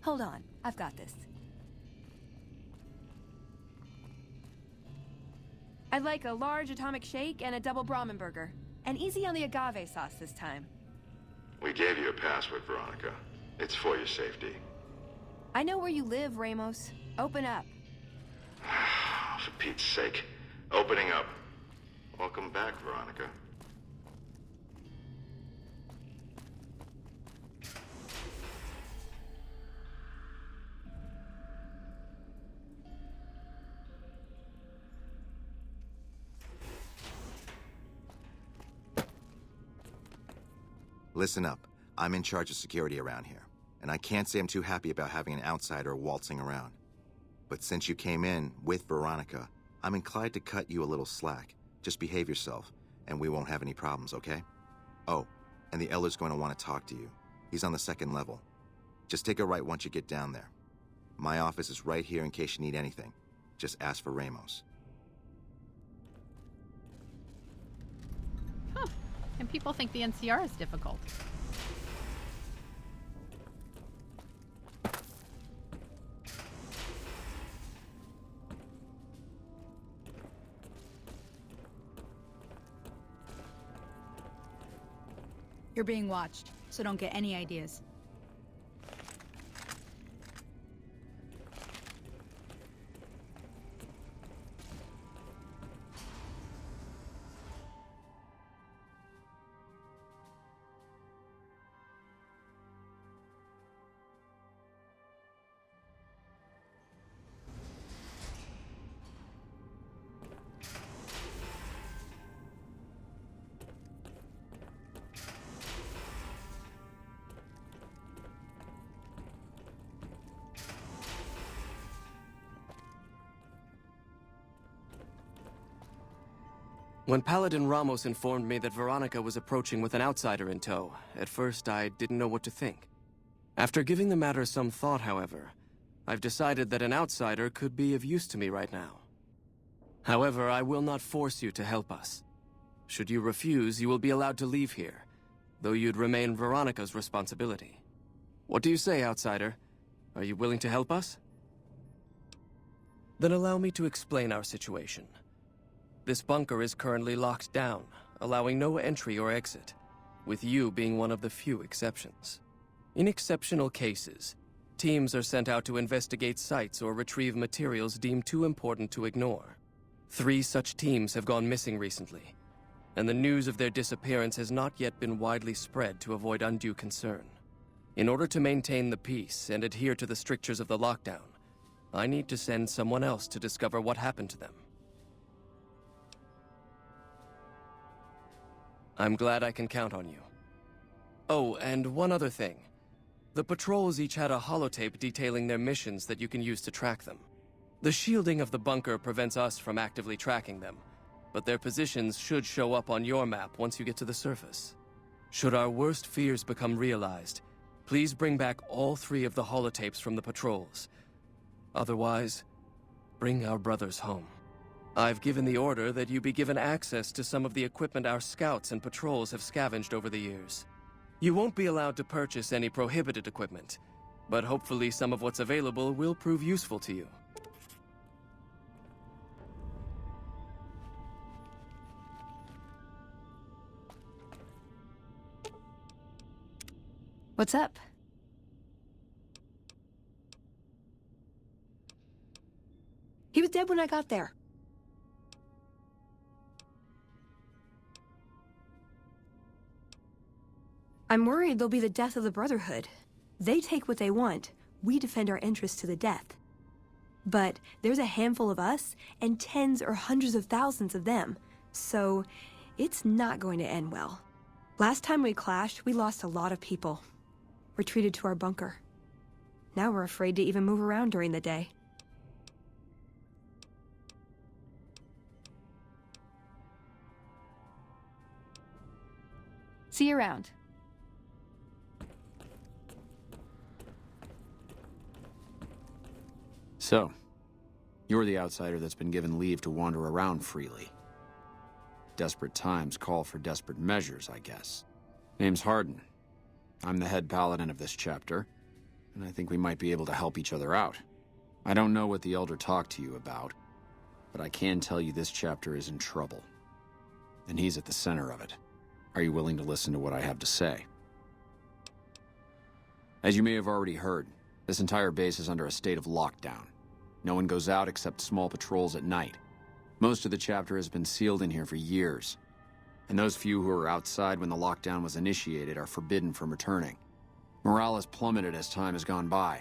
Hold on, I've got this. I'd like a large atomic shake and a double Brahmin burger. And easy on the agave sauce this time. We gave you a password, Veronica. It's for your safety. I know where you live, Ramos. Open up. For Pete's sake. Opening up. Welcome back, Veronica. Listen up. I'm in charge of security around here, and I can't say I'm too happy about having an outsider waltzing around. But since you came in with Veronica, I'm inclined to cut you a little slack. Just behave yourself, and we won't have any problems, okay? Oh, and the Elder's going to want to talk to you. He's on the 2nd level. Just take a right once you get down there. My office is right here in case you need anything. Just ask for Ramos. Huh. And people think the NCR is difficult. You're being watched, so don't get any ideas. When Paladin Ramos informed me that Veronica was approaching with an outsider in tow, at first I didn't know what to think. After giving the matter some thought, however, I've decided that an outsider could be of use to me right now. However, I will not force you to help us. Should you refuse, you will be allowed to leave here, though you'd remain Veronica's responsibility. What do you say, outsider? Are you willing to help us? Then allow me to explain our situation. This bunker is currently locked down, allowing no entry or exit, with you being one of the few exceptions. In exceptional cases, teams are sent out to investigate sites or retrieve materials deemed too important to ignore. 3 such teams have gone missing recently, and the news of their disappearance has not yet been widely spread to avoid undue concern. In order to maintain the peace and adhere to the strictures of the lockdown, I need to send someone else to discover what happened to them. I'm glad I can count on you. Oh, and one other thing. The patrols each had a holotape detailing their missions that you can use to track them. The shielding of the bunker prevents us from actively tracking them, but their positions should show up on your map once you get to the surface. Should our worst fears become realized, please bring back all 3 of the holotapes from the patrols. Otherwise, bring our brothers home. I've given the order that you be given access to some of the equipment our scouts and patrols have scavenged over the years. You won't be allowed to purchase any prohibited equipment, but hopefully some of what's available will prove useful to you. What's up? He was dead when I got there. I'm worried they'll be the death of the Brotherhood. They take what they want. We defend our interests to the death. But there's a handful of us and tens or hundreds of thousands of them. So it's not going to end well. Last time we clashed, we lost a lot of people. Retreated to our bunker. Now we're afraid to even move around during the day. See you around. So, you're the outsider that's been given leave to wander around freely. Desperate times call for desperate measures, I guess. Name's Hardin. I'm the head paladin of this chapter, and I think we might be able to help each other out. I don't know what the Elder talked to you about, but I can tell you this chapter is in trouble. And he's at the center of it. Are you willing to listen to what I have to say? As you may have already heard, this entire base is under a state of lockdown. No one goes out except small patrols at night. Most of the chapter has been sealed in here for years, and those few who were outside when the lockdown was initiated are forbidden from returning. Morale has plummeted as time has gone by,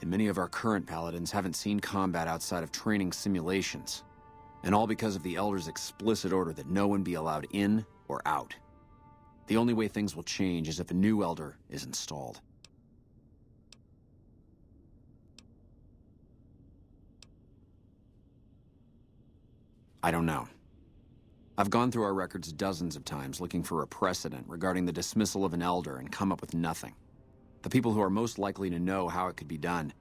and many of our current paladins haven't seen combat outside of training simulations, and all because of the Elder's explicit order that no one be allowed in or out. The only way things will change is if a new Elder is installed. I don't know. I've gone through our records dozens of times looking for a precedent regarding the dismissal of an Elder and come up with nothing. The people who are most likely to know how it could be done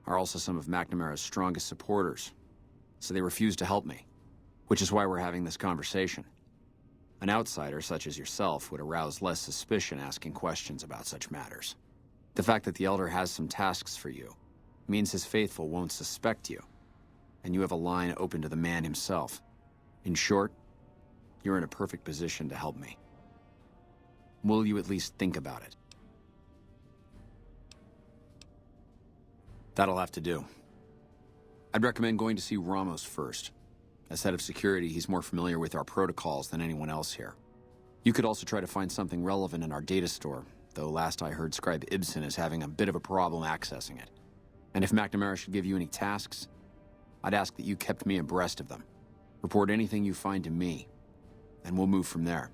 are also some of McNamara's strongest supporters, so they refuse to help me, which is why we're having this conversation. An outsider such as yourself would arouse less suspicion asking questions about such matters. The fact that the Elder has some tasks for you means his faithful won't suspect you, and you have a line open to the man himself. In short, you're in a perfect position to help me. Will you at least think about it? That'll have to do. I'd recommend going to see Ramos first. As head of security, he's more familiar with our protocols than anyone else here. You could also try to find something relevant in our data store, though last I heard Scribe Ibsen is having a bit of a problem accessing it. And if McNamara should give you any tasks, I'd ask that you kept me abreast of them. Report anything you find to me, and we'll move from there.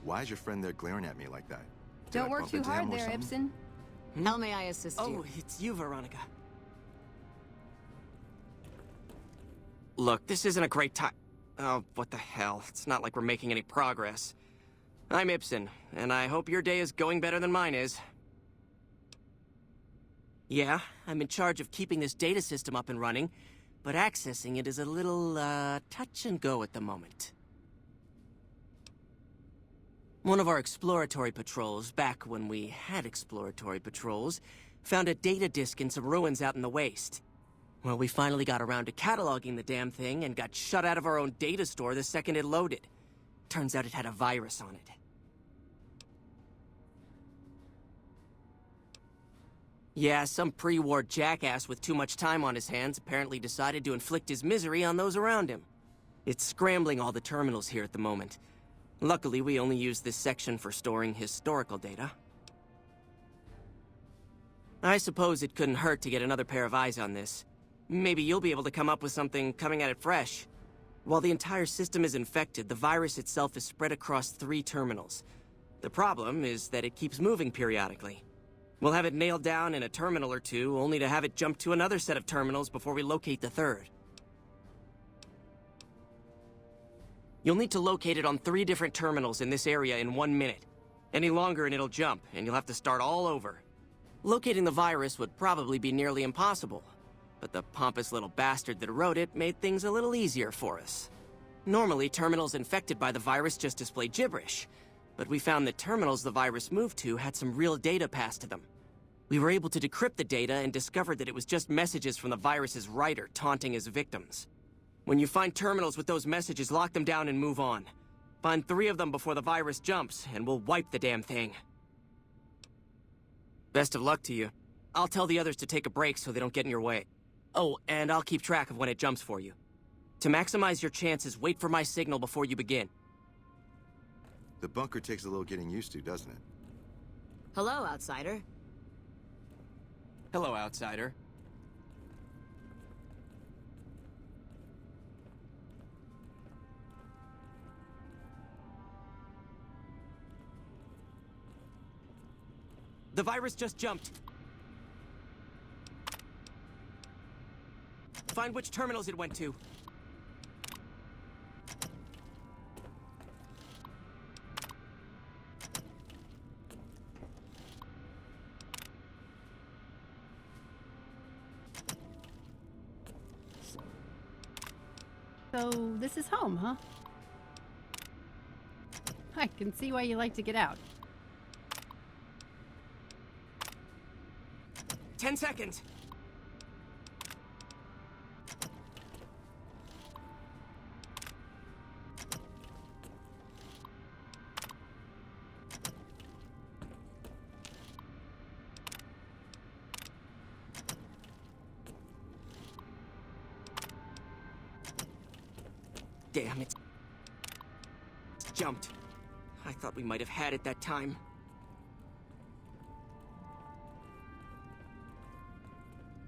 Why is your friend there glaring at me like that? Did Don't I work bump too into him hard or there, something? Ibsen. How may I assist you? Oh, it's you, Veronica. Look, this isn't a great time. Oh, what the hell. It's not like we're making any progress. I'm Ibsen, and I hope your day is going better than mine is. Yeah, I'm in charge of keeping this data system up and running, but accessing it is a little, touch and go at the moment. One of our exploratory patrols, back when we had exploratory patrols, found a data disk in some ruins out in the waste. Well, we finally got around to cataloging the damn thing and got shut out of our own data store the second it loaded. Turns out it had a virus on it. Yeah, some pre-war jackass with too much time on his hands apparently decided to inflict his misery on those around him. It's scrambling all the terminals here at the moment. Luckily, we only use this section for storing historical data. I suppose it couldn't hurt to get another pair of eyes on this. Maybe you'll be able to come up with something coming at it fresh. While the entire system is infected, the virus itself is spread across 3 terminals. The problem is that it keeps moving periodically. We'll have it nailed down in a terminal or 2, only to have it jump to another set of terminals before we locate the 3rd. You'll need to locate it on 3 different terminals in this area in 1 minute. Any longer and it'll jump, and you'll have to start all over. Locating the virus would probably be nearly impossible, but the pompous little bastard that wrote it made things a little easier for us. Normally, terminals infected by the virus just display gibberish, but we found that terminals the virus moved to had some real data passed to them. We were able to decrypt the data and discovered that it was just messages from the virus's writer taunting his victims. When you find terminals with those messages, lock them down and move on. Find 3 of them before the virus jumps, and we'll wipe the damn thing. Best of luck to you. I'll tell the others to take a break so they don't get in your way. Oh, and I'll keep track of when it jumps for you. To maximize your chances, wait for my signal before you begin. The bunker takes a little getting used to, doesn't it? Hello, outsider. Hello, outsider. The virus just jumped. Find which terminals it went to. So, this is home, huh? I can see why you like to get out. 10 seconds. Damn, it's jumped. I thought we might have had it that time.